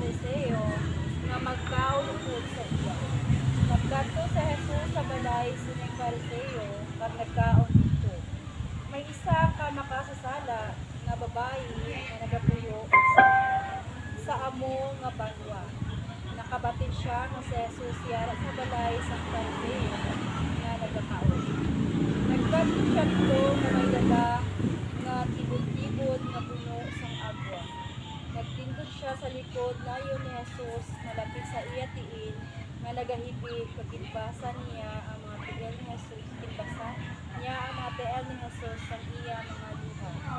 Pariseo nga magkaulupod sa iya. Nagkadto sa Jesus sa balay sining Pariseo kag nagkaon dito. May isa ka makasasala nga babayi nga nagapuyo sa amo nga banwa. Nakabatid siya nga si Jesus yara sa balay sa Pariseo nga nagakaon. Nagkadto siya dito nga may dala nga tibod-tibod nga puno sang agwa. Nagtindog siya sa likod layo ni Jesus malapit sa iya tiin nga nagahibi kag ginbasa niya ang mga tiil ni Jesus. Ginbasa niya ang mga tiil ni Jesus sa iya mga luha.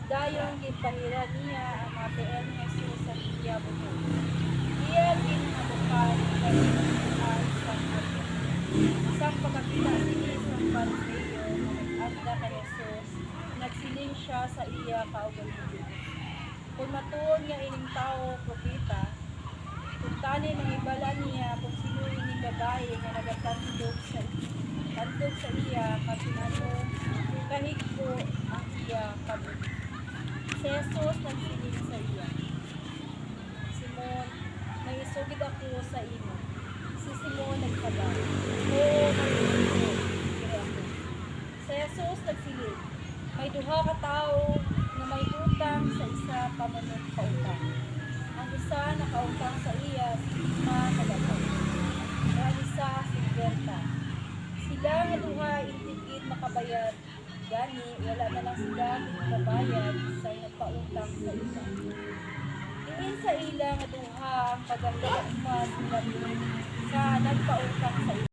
Dayon ginpahira niya ang mga tiil ni Jesus sa iya buto. Iya ginabukan kay ang sang agwa. Sang pagkakita sini sang Pariseo nga nag-agda kay Jesus, nagsiling siya sa iya kaugalingon. Kung matuon nga ining tao propeta, kung tani nang ibala niya kung sino ining babae nga nagatandog sa iya kapinano kahigko ang iya kabuhi. Si Jesus nagsiling sa iya, Simon, may isugid ako sa imo. Si Simon nagsabat, oo, may kaya ako. Si Jesus nagsiling, may duha ka tao na may utang sa isa ka manong pautang. Ang isa nakautang sa iya 5 kadaghan. Ang isa 50. Sila nga duha intigid makabayad. Gani wala na lang sila magbabayad sa nagpautang sa isa. Diin sa ila nga duha ang pagagawad mas sa nagpautang sa isa.